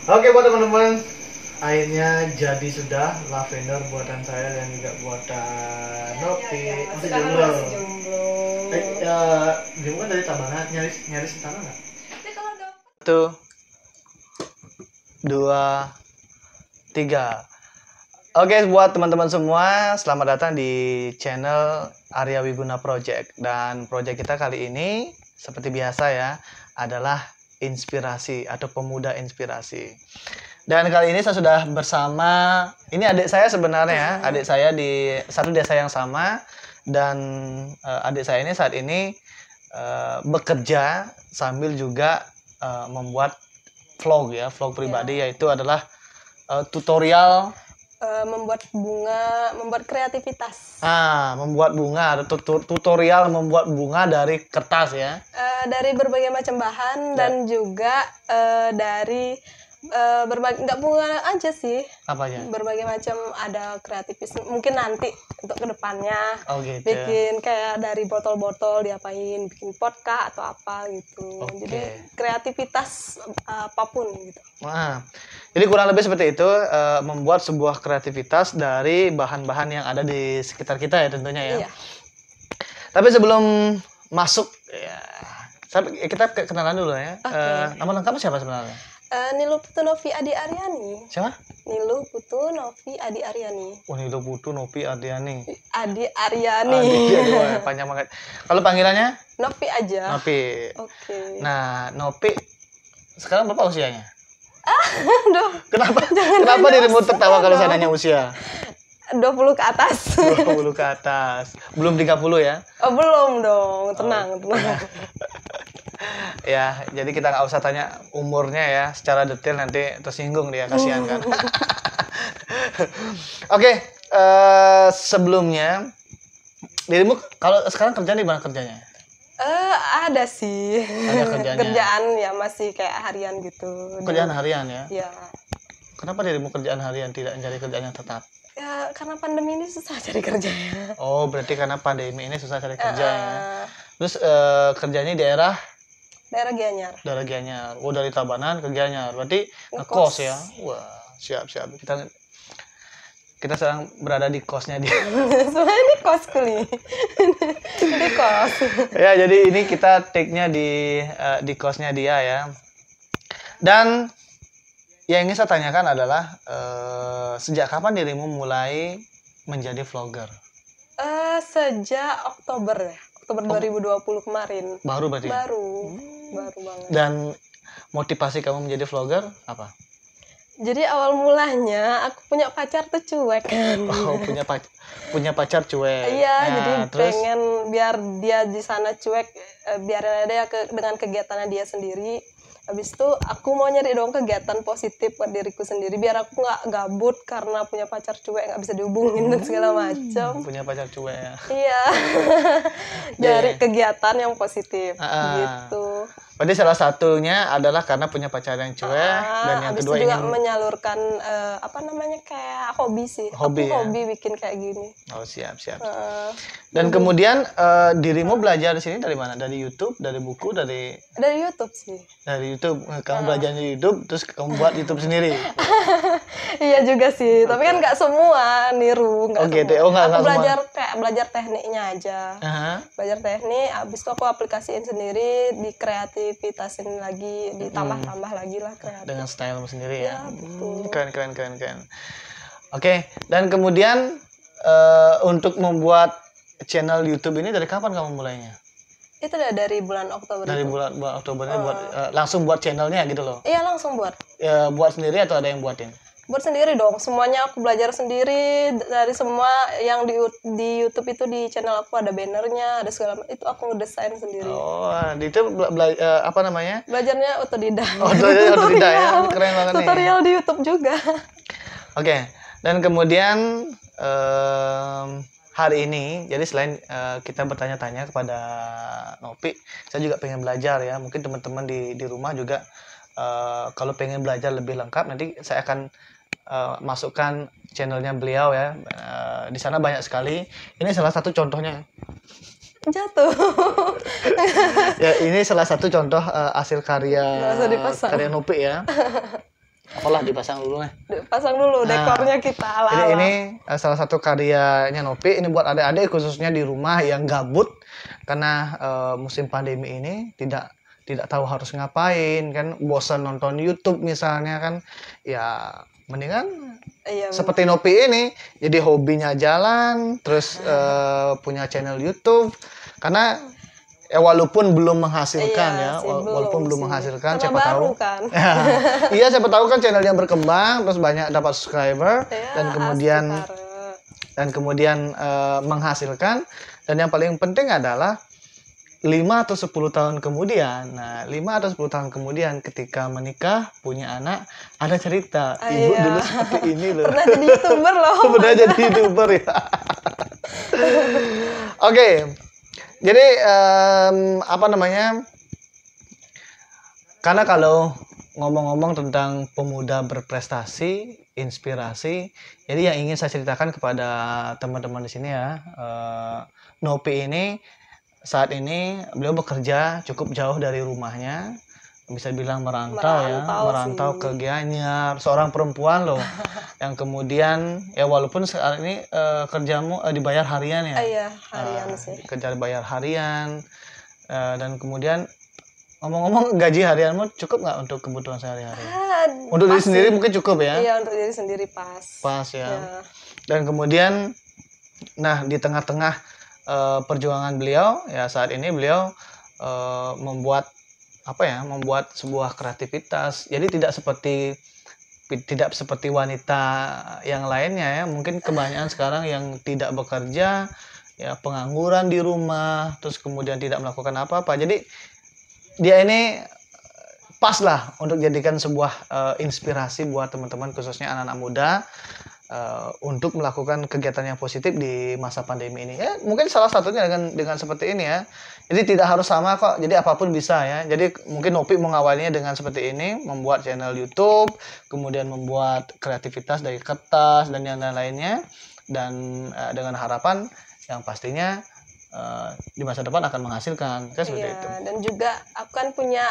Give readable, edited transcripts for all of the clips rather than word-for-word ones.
Oke buat teman-teman, akhirnya jadi sudah lavender buatan saya dan juga buatan Nopi. Masih jomblo. Dia bukan dari Tabanan, nyaris di tanah nggak? Kalau 1, 2, 3. Oke buat teman-teman semua, selamat datang di channel Arya Wiguna Project. Dan project kita kali ini seperti biasa ya, adalah inspirasi atau pemuda inspirasi. Dan kali ini saya sudah bersama, ini adik saya sebenarnya, adik saya di satu desa yang sama. Dan adik saya ini saat ini bekerja sambil juga membuat vlog ya, vlog pribadi, yaitu adalah tutorial membuat bunga, membuat kreativitas. Membuat bunga, atau tutorial membuat bunga dari kertas ya. Dari berbagai macam bahan dan juga dari berbagai, nggak bunga aja sih. Apanya? Berbagai macam, ada kreativis mungkin nanti untuk kedepannya. Oh gitu. Bikin kayak dari botol-botol diapain, bikin pot kah atau apa gitu. Oke. Jadi kreativitas apapun gitu. Jadi kurang lebih seperti itu, membuat sebuah kreativitas dari bahan-bahan yang ada di sekitar kita ya tentunya ya. Iya. Tapi sebelum masuk ya, kita kenalan dulu ya. Oke. Nama lengkapnya siapa sebenarnya? Nilu Putu Novi Adi Aryani. Siapa? Nilu Putu Novi Adi Aryani. Nilu Putu Novi Ardiani. Adi Aryani. Panjang banget. Kalau panggilannya? Novi aja. Novi. Oke. Nah, Novi sekarang berapa usianya? Aduh, Kenapa nanya dirimu usia tertawa kalau saya dong. nanya usia? 20 ke atas. 20 ke atas. Belum 30 ya? Oh, belum dong. Tenang. Ya, jadi kita nggak usah tanya umurnya ya secara detail, nanti tersinggung dia, kasihan kan. Oke, sebelumnya dirimu kalau sekarang kerja di mana kerjanya? Ada sih. Ada kerjanya. Kerjaan ya masih kayak harian gitu. Kerjaan harian ya? Ya. Kenapa dirimu kerjaan harian tidak mencari kerjaan yang tetap? Ya karena pandemi ini susah cari kerjanya. Oh, berarti karena pandemi ini susah cari kerja ya. Terus kerjanya di daerah Daerah Gianyar. Oh, dari Tabanan ke Gianyar. Berarti ngekos ya. Wah, siap. Kita sedang berada di kosnya dia. Sebenarnya di kos kali. Di kos. Ya, jadi ini kita take-nya di kosnya dia ya. Dan yang ingin saya tanyakan adalah sejak kapan dirimu mulai menjadi vlogger? Sejak Oktober 2020 kemarin. Baru berarti? Baru banget. Dan motivasi kamu menjadi vlogger apa? Jadi awal mulanya aku punya pacar tuh cuek kan. Oh, punya pacar cuek. Iya, Nah, jadi terus? pengen biar dia di sana cuek, biarin aja dengan kegiatannya dia sendiri. Habis itu aku mau nyari dong kegiatan positif buat diriku sendiri, biar aku nggak gabut karena punya pacar cuek, nggak bisa dihubungin dan segala macam. Punya pacar cuek ya. Iya. Dari kegiatan yang positif gitu. Berarti salah satunya adalah karena punya pacar yang cuek, dan yang habis kedua itu juga ingin menyalurkan kayak hobi sih. Hobi aku ya? hobi bikin kayak gini. Oh, siap. Dan kemudian dirimu belajar di sini dari mana? Dari YouTube, dari buku, dari YouTube sih. Dari YouTube. Kamu belajar di YouTube, terus kamu buat YouTube sendiri. Iya juga sih, tapi kan nggak semua niru, nggak Oh, gitu. semua. Oh, nggak Aku semua. belajar tekniknya aja. Belajar teknik, abis itu aku aplikasiin sendiri, dikreativitasin lagi, ditambah-tambah lagi lah kreatif. Dengan style sendiri ya. Betul. Keren. Oke, dan kemudian untuk membuat channel YouTube ini dari kapan kamu mulainya? Itu udah dari bulan Oktober. Dari itu. bulan Oktober ini langsung buat channelnya gitu loh. Iya, langsung buat. Buat sendiri atau ada yang buatin? Buat sendiri dong, semuanya aku belajar sendiri. Dari semua yang di YouTube itu, di channel aku ada bannernya, ada segala macam, itu aku ngedesain sendiri. Oh, itu apa namanya? Belajarnya otodidak. Oh, otodidak ya, keren banget nih. Tutorial di YouTube juga. Oke, dan kemudian hari ini, jadi selain kita bertanya-tanya kepada Novi, saya juga pengen belajar ya. Mungkin teman-teman di rumah juga kalau pengen belajar lebih lengkap, nanti saya akan masukkan channelnya beliau ya. Di sana banyak sekali. Ini salah satu contohnya. Jatuh. Ya, ini salah satu contoh hasil karya Nggak usah dipasang. karya Novi ya. Apalah dipasang dulu nih. Pasang dulu dekornya kita ala-ala. Ini salah satu karyanya Nopi. Ini buat adik-adik khususnya di rumah yang gabut karena musim pandemi ini tidak tahu harus ngapain kan, bosan nonton YouTube misalnya kan, ya mendingan Iya, seperti Nopi ini jadi hobinya jalan terus punya channel YouTube karena walaupun belum menghasilkan iya, ya sih, walaupun belum sih. menghasilkan Karena siapa tahu baru kan. iya siapa tahu kan channelnya berkembang terus banyak dapat subscriber Ya, dan kemudian menghasilkan, dan yang paling penting adalah 5 atau 10 tahun kemudian. Nah, 5 atau 10 tahun kemudian ketika menikah, punya anak, ada cerita. Ibu iya. dulu seperti ini loh. Pernah jadi YouTuber loh. Pernah jadi YouTuber ya. Oke. Jadi apa namanya? Karena kalau ngomong-ngomong tentang pemuda berprestasi, inspirasi, jadi yang ingin saya ceritakan kepada teman-teman di sini ya, Nopi ini saat ini beliau bekerja cukup jauh dari rumahnya, bisa bilang merantau ke Gianyar, seorang perempuan loh, yang kemudian ya walaupun saat ini kerjamu dibayar harian ya, Iya, harian sih. kerja dibayar harian, dan kemudian ngomong-ngomong gaji harianmu cukup nggak untuk kebutuhan sehari-hari? Untuk diri sendiri mungkin cukup ya? Iya, untuk diri sendiri pas. Pas ya. Ya. Dan kemudian, nah di tengah-tengah perjuangan beliau ya saat ini beliau membuat sebuah kreativitas. Jadi tidak seperti wanita yang lainnya ya, mungkin kebanyakan sekarang yang tidak bekerja ya, pengangguran di rumah terus kemudian tidak melakukan apa-apa. Jadi dia ini pas lah untuk jadikan sebuah inspirasi buat teman-teman khususnya anak-anak muda untuk melakukan kegiatan yang positif di masa pandemi ini. Ya, mungkin salah satunya dengan seperti ini ya. Jadi tidak harus sama kok. Jadi apapun bisa ya. Jadi mungkin Nopi mengawalinya dengan seperti ini, membuat channel YouTube, kemudian membuat kreativitas dari kertas dan yang lainnya, dan dengan harapan yang pastinya di masa depan akan menghasilkan, kan seperti itu. Dan juga aku kan punya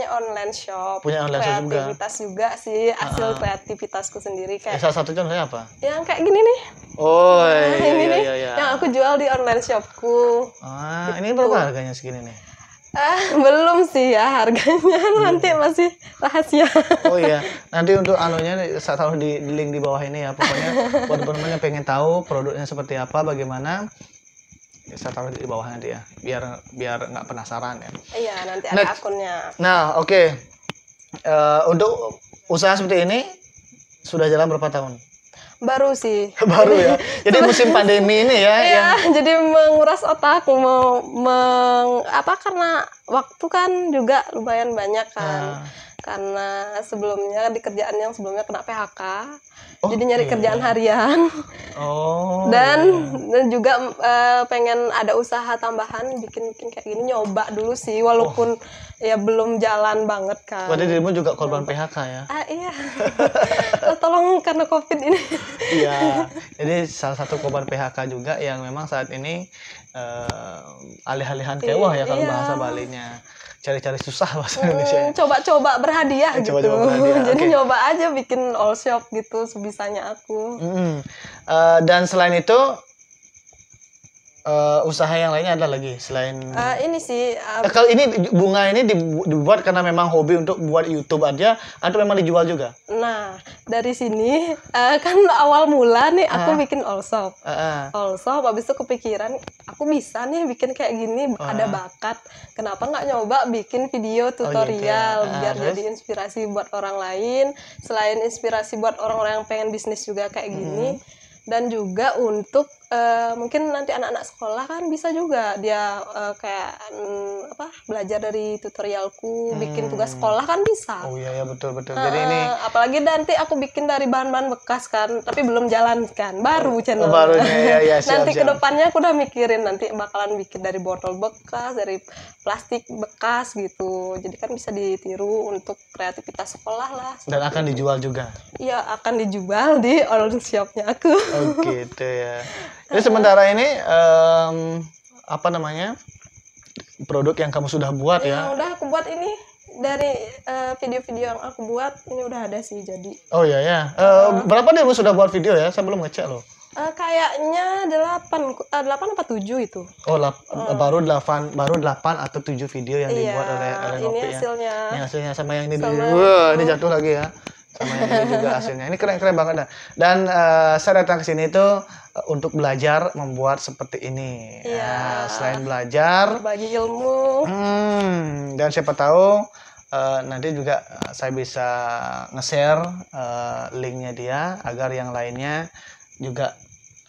online shop. Punya online shop juga. Kreativitas juga sih, hasil kreativitasku sendiri kayak. Salah satu contohnya apa? Yang kayak gini nih. Oh, ini nih, iya. yang aku jual di online shopku. Ini berapa harganya segini nih? Belum sih ya harganya, nanti masih rahasia. Oh iya, nanti untuk anunya saya taruh di link di bawah ini ya. Pokoknya buat teman-teman yang pengen tahu produknya seperti apa, bagaimana, saya taruh di bawah nanti ya, biar nggak penasaran ya. Iya, nanti ada akunnya. Nah, oke. Untuk usaha seperti ini sudah jalan berapa tahun? Baru sih. Baru ya. Jadi musim pandemi ini ya. Iya, jadi menguras otak, karena waktu kan juga lumayan banyak kan. Karena sebelumnya di kerjaan yang sebelumnya kena PHK. Jadi nyari kerjaan harian. Dan juga pengen ada usaha tambahan, bikin kayak gini, nyoba dulu sih, walaupun ya belum jalan banget kan. Berarti dirimu juga korban PHK ya? Iya. Tolong karena COVID ini. Iya. Jadi salah satu korban PHK juga yang memang saat ini alih-alihan kewah ya kalau bahasa Balinya. Cari-cari susah bahasa Indonesia. Coba-coba berhadiah gitu. Jadi okay. Nyoba aja bikin all shop gitu sebisanya aku. Dan selain itu usaha yang lainnya ada lagi selain ini sih kalau ini bunga ini dibuat karena memang hobi untuk buat YouTube aja atau memang dijual juga? Nah, dari sini kan awal mula nih aku bikin all shop. All shop, habis itu kepikiran aku bisa nih bikin kayak gini, ada bakat. Kenapa nggak nyoba bikin video tutorial biar jadi inspirasi buat orang lain, selain inspirasi buat orang-orang yang pengen bisnis juga kayak gini. Dan juga untuk mungkin nanti anak-anak sekolah kan bisa juga dia kayak belajar dari tutorialku, bikin tugas sekolah kan bisa. Oh iya betul. Jadi ini apalagi nanti aku bikin dari bahan-bahan bekas kan, tapi belum jalan kan, baru channel. Barunya ya, siap. Nanti kedepannya aku udah mikirin nanti bakalan bikin dari botol bekas, dari plastik bekas gitu. Jadi kan bisa ditiru untuk kreativitas sekolah lah. Dan akan dijual juga? Iya, akan dijual di online shopnya aku. Oh gitu ya. Jadi sementara ini produk yang kamu sudah buat ya? Yang udah aku buat ini dari video-video yang aku buat ini udah ada sih jadi. Oh iya ya. Berapa deh sudah buat video ya? Saya belum ngecek loh. Kayaknya 8 apa 7 itu. Oh, baru 8 atau 7 video yang dibuat oleh ini Nopi ya. hasilnya. Ini hasilnya sama yang ini. Wah, ini jatuh lagi ya. Sama yang ini juga hasilnya. Ini keren-keren banget dah. Dan saya datang ke sini itu untuk belajar membuat seperti ini. Iya. Selain belajar, Bagi ilmu. dan siapa tahu nanti juga saya bisa nge-share linknya dia agar yang lainnya juga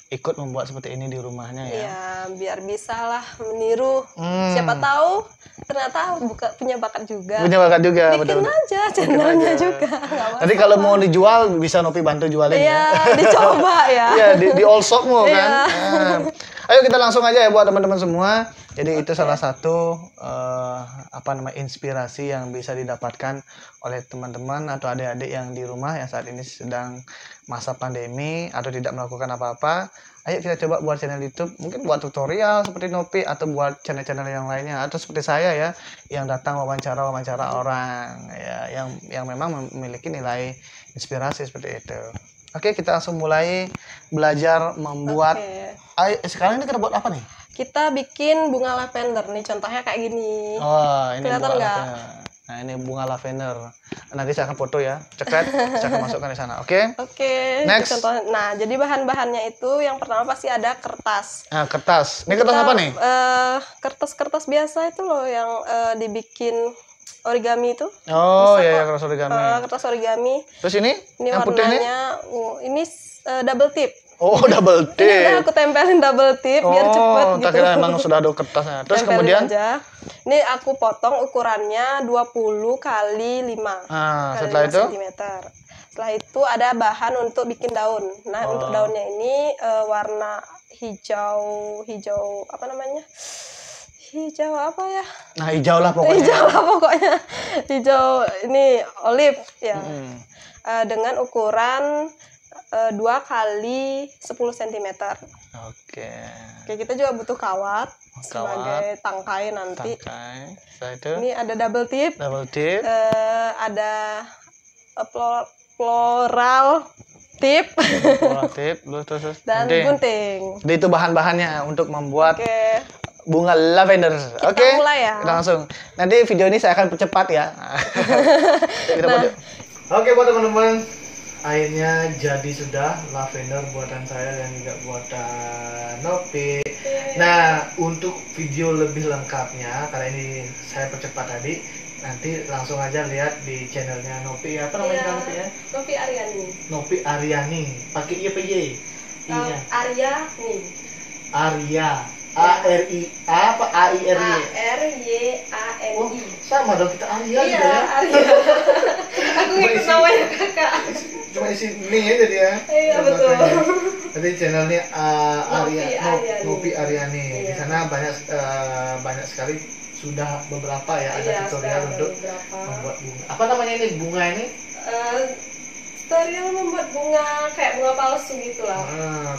ikut membuat seperti ini di rumahnya ya. Iya, biar bisa lah meniru. Siapa tahu ternyata punya bakat juga. Punya bakat juga, Bikin betul. aja channelnya juga. Nanti kalau mau dijual bisa Nopi bantu jualin Iya, ya. dicoba ya. Iya, di all shop mau Iya. kan. Ayo kita langsung aja ya buat teman-teman semua. Jadi itu salah satu inspirasi yang bisa didapatkan oleh teman-teman atau adik-adik yang di rumah yang saat ini sedang masa pandemi atau tidak melakukan apa-apa. Ayo kita coba buat channel YouTube, mungkin buat tutorial seperti Nopi atau buat channel-channel yang lainnya atau seperti saya ya yang datang wawancara orang ya yang memang memiliki nilai inspirasi seperti itu. Oke, kita langsung mulai belajar membuat. Sekarang ini kita buat apa nih? Kita bikin bunga lavender nih, contohnya kayak gini. Oh, ini Kelihatan bunga nggak? lavender. Nah, ini bunga lavender. Nanti saya akan foto ya, cekret, saya akan masukkan di sana. Oke? Oke, Next. contohnya. Nah, jadi bahan-bahannya itu yang pertama pasti ada kertas. Nah, kertas. Ini kertas apa nih? Kertas-kertas biasa itu loh yang dibikin origami itu. Oh, Bisa iya, kok. ya, kertas origami. Kertas origami. Terus ini? Ini yang putih nih? warnanya, ini double tip. Oh, double Ini udah tip. aku tempelin double tip biar cepet Oh, gitu. tak kira emang sudah ada kertasnya. Terus Tempelin kemudian? aja. Ini aku potong ukurannya 20 kali 5. Nah, Kali setelah 5 itu? sentimeter. Setelah itu ada bahan untuk bikin daun. Nah, untuk daunnya ini warna hijau apa namanya? Hijau apa ya? Nah, hijau lah pokoknya. Hijau lah pokoknya. Hijau ini olive ya. Dengan ukuran 2 kali 10 cm. Oke. Oke, kita juga butuh kawat sebagai tangkai nanti. Tangkai. Setelah itu? Ini ada double tip. Double tip. Ada floral tip Bola tip. Terus. dan gunting. Jadi itu bahan-bahannya untuk membuat Oke, bunga lavender. Oke. mulai ya. Kita langsung. Nanti video ini saya akan percepat ya. Kita buat yuk. Oke, buat teman-teman, akhirnya jadi sudah lavender buatan saya dan juga buatan Nopi. Nah, untuk video lebih lengkapnya, karena ini saya percepat tadi, nanti langsung aja lihat di channelnya Nopi. Apa namanya Nopi ya? Nopi Aryani. Nopi Aryani. Pakai I apa Y? I-nya. Aryani. Arya. A-R-I-A apa A-I-R-Y? A-R-Y-A-N-I. Oh, sama dong kita Arya Iya, juga ya. Arya. Aku ngikut namanya kakak. Cuma isi nih aja dia. Iya, betul. Jadi channelnya Nopi Nopi Aryani. Aryani. Di Iya. sana banyak sekali sudah beberapa ya ada tutorial untuk membuat bunga. Apa namanya ini bunga ini? Tutorial membuat bunga kayak bunga palsu gitu lah.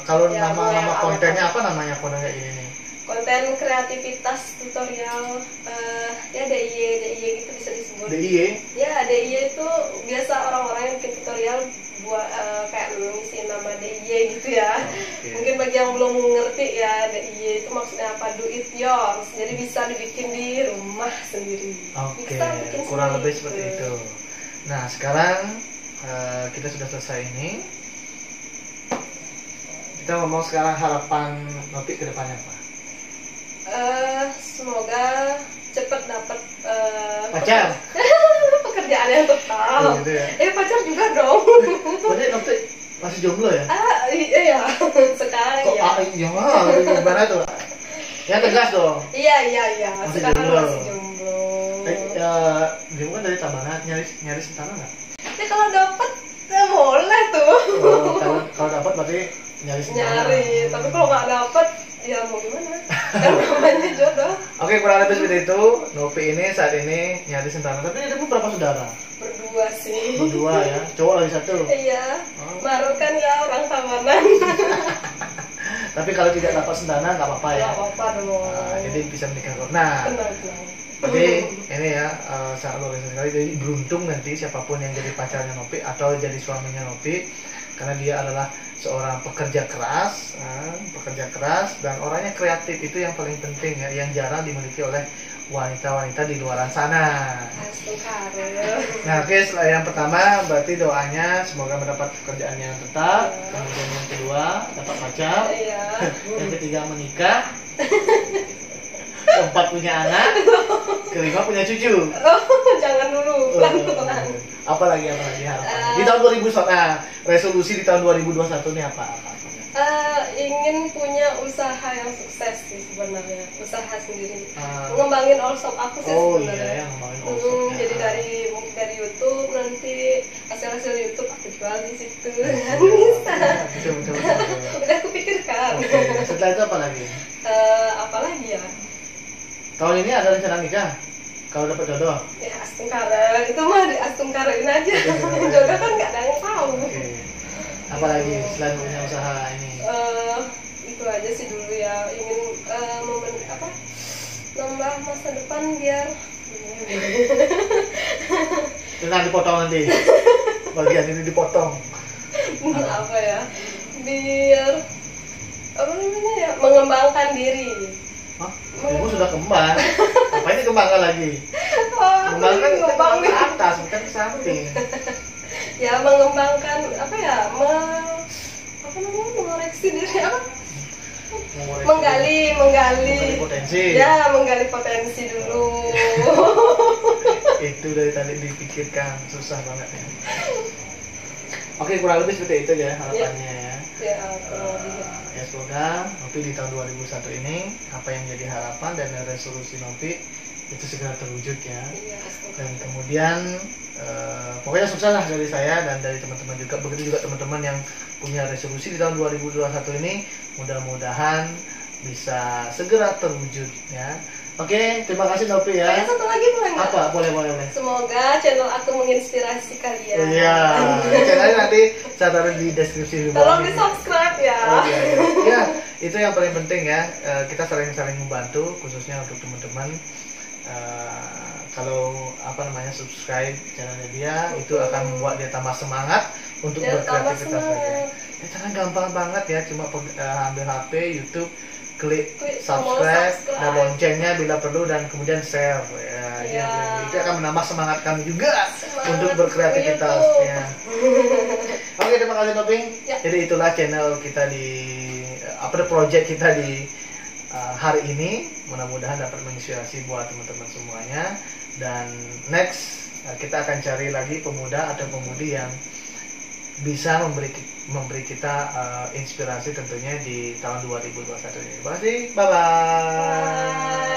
Kalau Ya, bunga nama yang kontennya awet. apa namanya konten kayak gini nih? Konten kreativitas tutorial ya DIY gitu bisa disebut. DIY. Ya DIY itu biasa orang-orang yang bikin tutorial buat kayak ngisi nama DIY gitu ya. Oke. Mungkin bagi yang belum ngerti ya DIY itu maksudnya apa, do it yours. Jadi bisa dibikin di rumah sendiri. Oke, Bisa bikin kurang sendiri lebih gitu. seperti itu. Nah, sekarang kita sudah selesai ini. Kita ngomong sekarang harapan Nopi ke depannya apa? Semoga cepet dapat Pacar? pekerjaan yang tetap. Oh, gitu ya. Pacar juga dong. Berarti Nopi masih jomblo ya? Iya sekarang Kok ya. iya gimana tuh? Ya tegas dong. Iya. Masih Sekarang jomblo. masih jomblo. Dia kan dari Tabanan nyaris sentana nggak? Ya kalau dapat ya boleh tuh. Oh, kalau dapat berarti nyaris sentana. Nyari, tapi kalau nggak dapat ya mau gimana? Kan namanya jodoh. Oke, kurang lebih seperti itu. Nopi ini saat ini nyaris sentana. Tapi dia berapa saudara? Berdua sih. Berdua ya. Cowok lagi satu. Iya. Oh. Baru kan ya orang Tabanan. Tapi kalau tidak dapat sentana nggak apa-apa ya. Nggak apa-apa dong. Nah, jadi bisa menikah. Nah, Benar. Jadi ini ya sangat luar biasa sekali. Jadi beruntung nanti siapapun yang jadi pacarnya Nopi atau jadi suaminya Nopi, karena dia adalah seorang pekerja keras dan orangnya kreatif. Itu yang paling penting ya, yang jarang dimiliki oleh wanita-wanita di luar sana. Nah, oke, yang pertama berarti doanya semoga mendapat pekerjaan yang tetap. Kemudian yang kedua dapat pacar. Yang ketiga menikah. Keempat punya anak. Kelima punya cucu. Jangan dulu. Apalagi harapan di tahun 2021. Nah, resolusi di tahun 2021 ini apa? Ingin punya usaha yang sukses sih sebenarnya, usaha sendiri, ngembangin all shop aku sih sebenarnya. Ngembangin all shop. Jadi mungkin dari YouTube, nanti hasil YouTube aku jual di situ. Betul. Udah aku pikirkan. Setelah itu apa lagi? Apalagi ya? Tahun ini ada rencana nikah? Kalau dapat jodoh? Ya astungkara, itu mah di astungkarain aja. Jodoh kan nggak ada yang tahu. Apalagi selain punya usaha ini? Itu aja sih dulu ya, ingin nambah masa depan biar Nah, dipotong nanti. Bagian ini dipotong. apa ya? Biar apa namanya ya? Mengembangkan diri. Hah? Ibu sudah kembang. Apa ini kembangkan lagi? Kembangkan ke atas, bukan ke samping. Ya mengembangkan apa ya? Mengoreksi diri apa? Menggali potensi. Ya, menggali potensi dulu. Itu dari tadi dipikirkan, susah banget ya. Oke, kurang lebih seperti itu ya harapannya ya. Ya semoga Nopi di tahun 2001 ini apa yang jadi harapan dan resolusi Nopi itu segera terwujud ya. Dan kemudian pokoknya sukses lah dari saya dan dari teman-teman juga. Begitu juga teman-teman yang punya resolusi di tahun 2021 ini, mudah-mudahan bisa segera terwujud ya. Oke, terima kasih Nopi ya. Satu lagi boleh nggak? Apa? Boleh. Semoga channel aku menginspirasi kalian. Iya, channelnya nanti saya taruh di deskripsi di bawah. Tolong di subscribe ya. Iya, itu yang paling penting ya. Kita saling membantu, khususnya untuk teman-teman. Kalau subscribe channelnya dia, itu akan membuat dia tambah semangat untuk berkreativitas lagi. Caranya gampang banget ya, cuma ambil HP, YouTube, klik subscribe dan loncengnya bila perlu, dan kemudian share ya. Itu akan menambah semangat kami juga untuk berkreativitas ya. Oke, terima kasih Nopi. Jadi itulah channel kita project kita di hari ini. Mudah-mudahan dapat menginspirasi buat teman-teman semuanya, dan next kita akan cari lagi pemuda atau pemudi yang bisa memberi kita inspirasi tentunya di tahun 2021 ini. Terima kasih, bye.